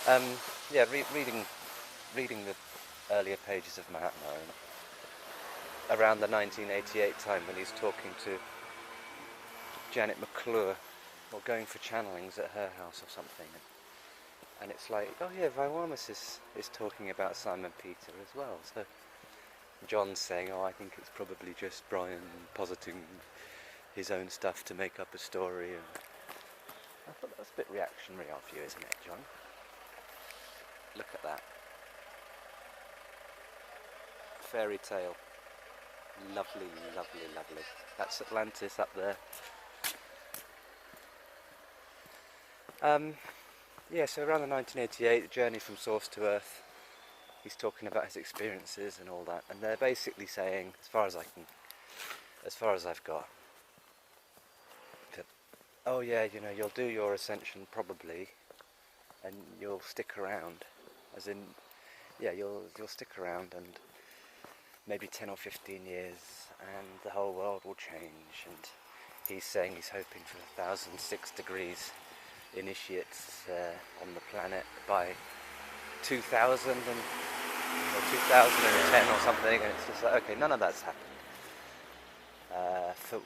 Um, yeah, reading the earlier pages of Mahatma, and around the 1988 time when he's talking to Janet McClure, or going for channelings at her house or something, and it's like, oh yeah, Vywamus is talking about Simon Peter as well. So John's saying, oh, I think it's probably just Brian positing his own stuff to make up a story. And I thought that was a bit reactionary of you, isn't it, John? Look at that. Fairy tale. Lovely, lovely, lovely. That's Atlantis up there. Yeah, so around the 1988, the journey from source to earth, he's talking about his experiences and all that, and they're basically saying, as far as I've got, that, oh yeah, you know, you'll do your ascension probably, and you'll stick around, as in, yeah, you'll stick around, and maybe 10 or 15 years, and the whole world will change. And he's saying he's hoping for 1,006 degrees initiates on the planet by 2000 or 2010 or something, and it's just like, okay, none of that's happened.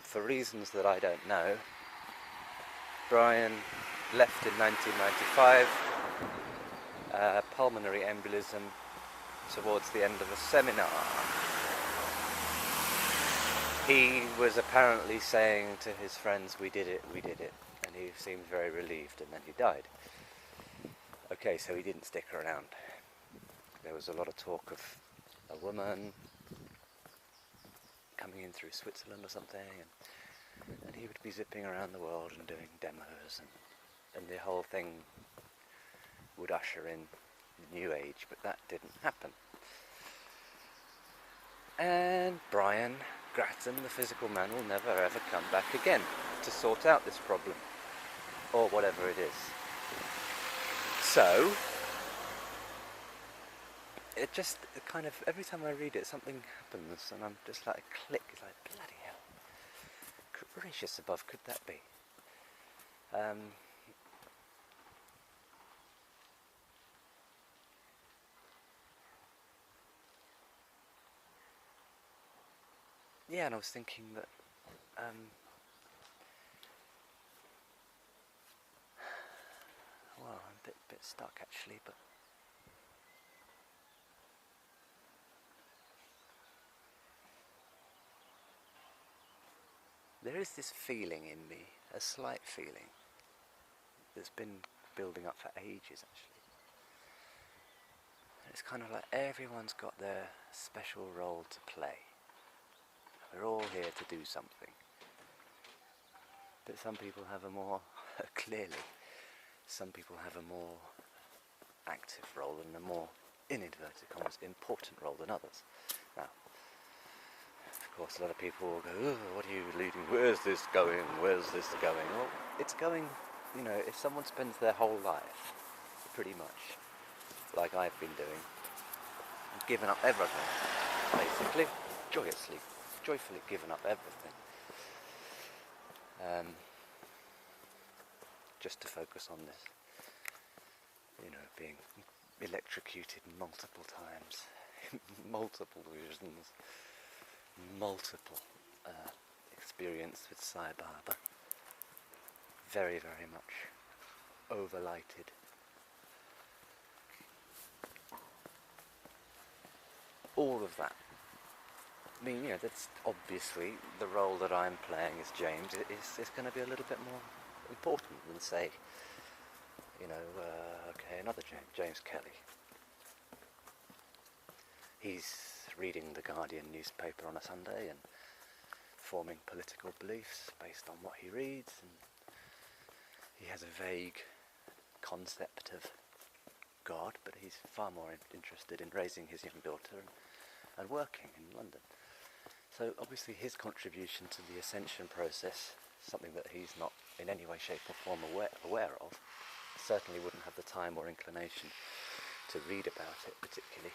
For reasons that I don't know, Brian left in 1995, pulmonary embolism towards the end of a seminar. He was apparently saying to his friends, we did it, and he seemed very relieved, and then he died. Okay, so he didn't stick around. There was a lot of talk of a woman coming in through Switzerland or something, and he would be zipping around the world and doing demos, and the whole thing would usher in the new age, but that didn't happen. And Brian Grattan, the physical man, will never ever come back again to sort out this problem, or whatever it is. So, it kind of, every time I read it, something happens, and I'm just like, a click, it's like, bloody hell, gracious above, could that be? Yeah, and I was thinking that, well, I'm a bit stuck actually, but there is this feeling in me, a slight feeling, that's been building up for ages actually. It's kind of like everyone's got their special role to play. We're all here to do something. But some people have a more, clearly, some people have a more active role and a more, in inverted commas, important role than others. Now, of course, a lot of people will go, oh, what are you alluding, where's this going, where's this going? Well, it's going, you know, if someone spends their whole life, pretty much, like I've been doing, and given up everything, basically, joyfully given up everything, just to focus on this, you know, being electrocuted multiple times, multiple visions, multiple experience with Sai Baba, very, very much overlighted. All of that. I mean, you know, that's obviously the role that I'm playing as James is going to be a little bit more important than, say, you know, okay, another James Kelly. He's reading the Guardian newspaper on a Sunday and forming political beliefs based on what he reads, and he has a vague concept of God, but he's far more interested in raising his young daughter and working in London. So obviously his contribution to the ascension process, something that he's not in any way, shape or form aware of, certainly wouldn't have the time or inclination to read about it particularly.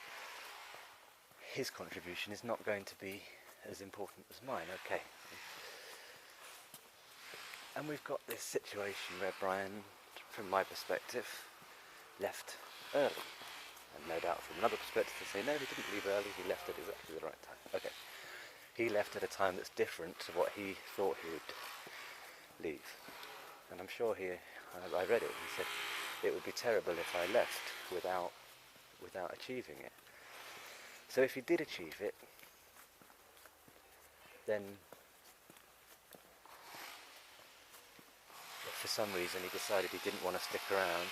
His contribution is not going to be as important as mine, okay. And we've got this situation where Brian, from my perspective, left early. And no doubt from another perspective they say, no, he didn't leave early, he left at exactly the right time. Okay, he left at a time that's different to what he thought he would leave. And I'm sure I read it, he said, it would be terrible if I left without achieving it. So if he did achieve it, then for some reason he decided he didn't want to stick around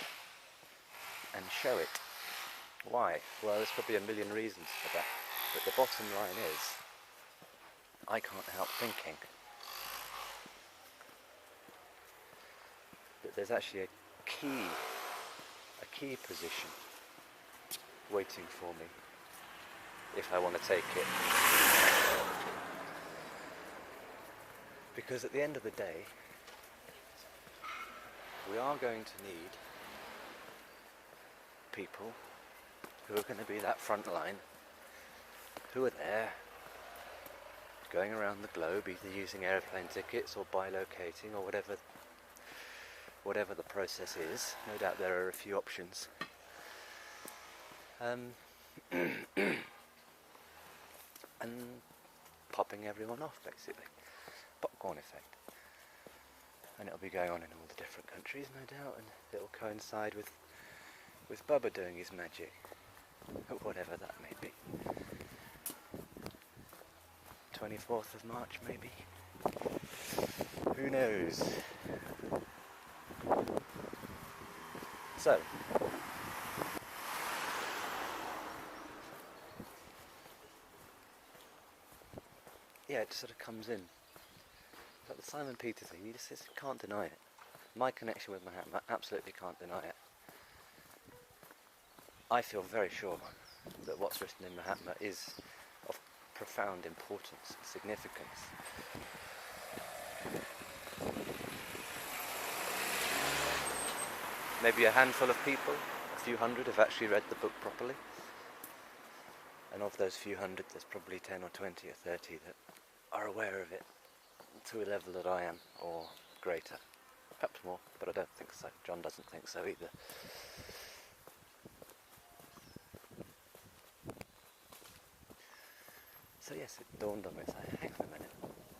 and show it. Why? Well, there's probably a million reasons for that, but the bottom line is, I can't help thinking that there's actually a key position waiting for me if I want to take it. Because at the end of the day, we are going to need people who are going to be that front line, who are there, going around the globe, either using aeroplane tickets or bilocating or whatever the process is. No doubt there are a few options. And popping everyone off, basically. Popcorn effect. And it'll be going on in all the different countries, no doubt, and it'll coincide with Bubba doing his magic, whatever that may be. 24th of March, maybe? Who knows? So, yeah, it just sort of comes in. Like the Simon Peter thing, you just can't deny it. My connection with Mahatma, absolutely can't deny it. I feel very sure that what's written in Mahatma is of profound importance and significance. Maybe a handful of people, a few hundred, have actually read the book properly. And of those few hundred, there's probably 10 or 20 or 30 that are aware of it to a level that I am, or greater. Perhaps more, but I don't think so. John doesn't think so either. So yes, it dawned on me, hang on a minute,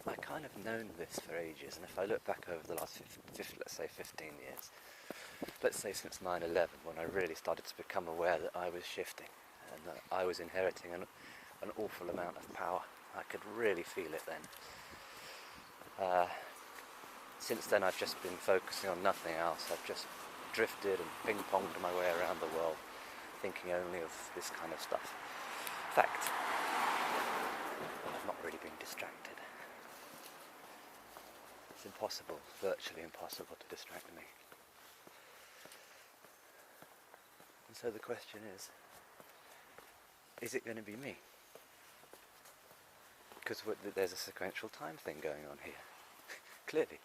I kind of known this for ages, and if I look back over the last, let's say 15 years, let's say since 9/11, when I really started to become aware that I was shifting, and that I was inheriting an awful amount of power. I could really feel it then. Since then I've just been focusing on nothing else. I've just drifted and ping-ponged my way around the world, thinking only of this kind of stuff. Fact, I've not really been distracted. It's impossible, virtually impossible to distract me. And so the question is it going to be me? Because there's a sequential time thing going on here, clearly.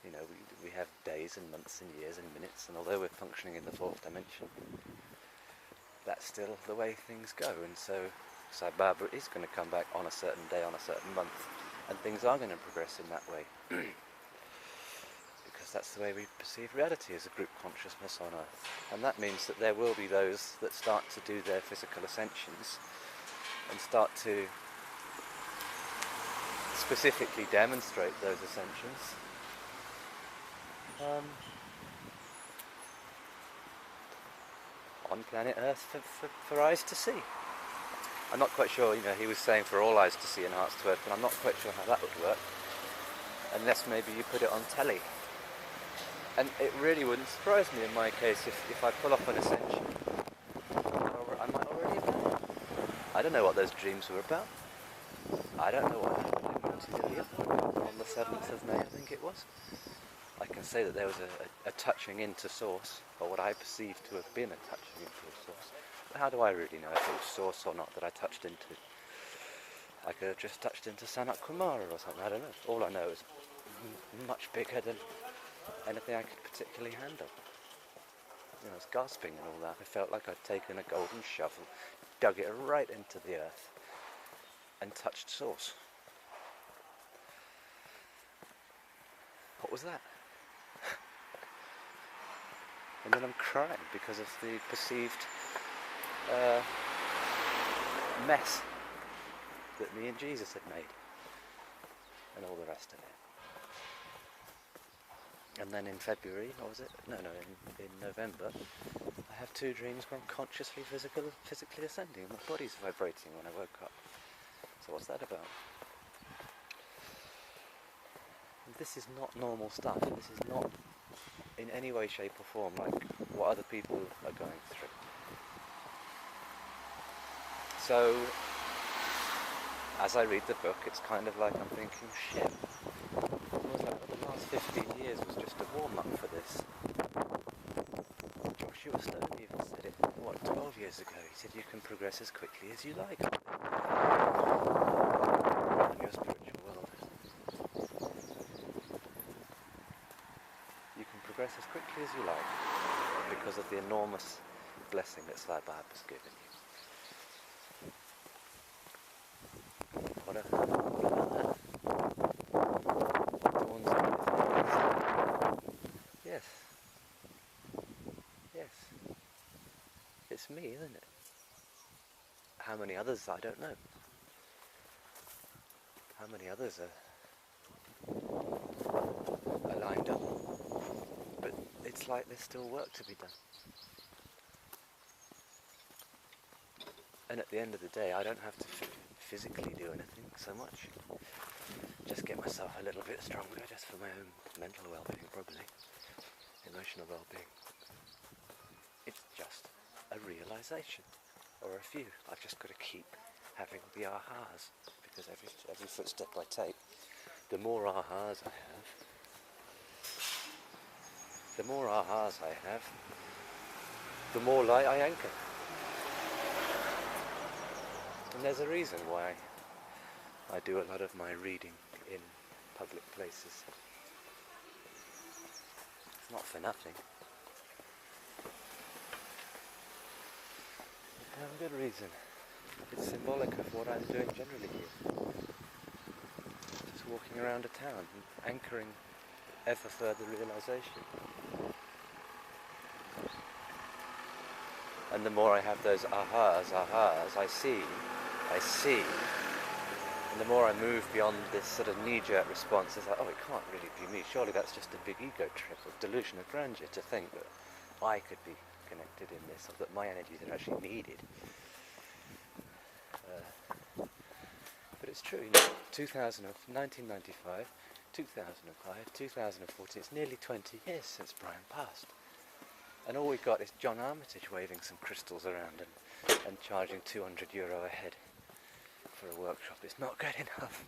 You know, we have days and months and years and minutes, and although we're functioning in the fourth dimension, that's still the way things go. And so Sai Baba is going to come back on a certain day, on a certain month, and things are going to progress in that way. Because that's the way we perceive reality as a group consciousness on Earth. And that means that there will be those that start to do their physical ascensions and start to specifically demonstrate those ascensions on planet Earth for eyes to see. I'm not quite sure, he was saying for all eyes to see and hearts to earth, but I'm not quite sure how that would work, unless maybe you put it on telly. And it really wouldn't surprise me in my case if I pull off an ascension. I might already have done it. I don't know what those dreams were about. I don't know what happened in Montevideo on the 7th of May, I think it was. I can say that there was a touching into source, or what I perceived to have been a touching into a source. But how do I really know if it was source or not that I touched into? I could have just touched into Sanat Kumara or something, I don't know. All I know is much bigger than anything I could particularly handle. I was gasping and all that. I felt like I'd taken a golden shovel, dug it right into the earth, and touched source. What was that? And then I'm crying because of the perceived mess that me and Jesus had made, and all the rest of it. And then in February, or was it? No, in November, I have 2 dreams where I'm consciously physically ascending, and my body's vibrating when I woke up. So what's that about? This is not normal stuff. This is not in any way, shape or form like what other people are going through. So, as I read the book, it's kind of like I'm thinking, shit, almost like the last 15 years was just a warm-up for this. Joshua Stone even said it, 12 years ago? He said, you can progress as quickly as you like in your spiritual world. You can progress as quickly as you like because of the enormous blessing that Vywamus has given you. What about that? Dawns on me. Yes. It's me, isn't it? How many others, I don't know. How many others are lined up? But it's like there's still work to be done. And at the end of the day, I don't have to physically do anything so much. Just get myself a little bit stronger, just for my own mental well-being, probably. Emotional well-being. It's just a realisation, or a few. I've just got to keep having the ahas, because every footstep I take, the more ahas I have, the more light I anchor. And there's a reason why I do a lot of my reading in public places. It's not for nothing. For a good reason. It's symbolic of what I'm doing generally here. Just walking around a town and anchoring ever further realisation. And the more I have those ahas, I see, and the more I move beyond this sort of knee-jerk response, it's like, oh, it can't really be me, surely that's just a big ego trip of delusion of grandeur to think that I could be connected in this, or that my energies are actually needed. But it's true, 1995, 2005, 2014, it's nearly 20 years since Brian passed. And all we got is John Armitage waving some crystals around and charging €200 a head for a workshop. It's not good enough.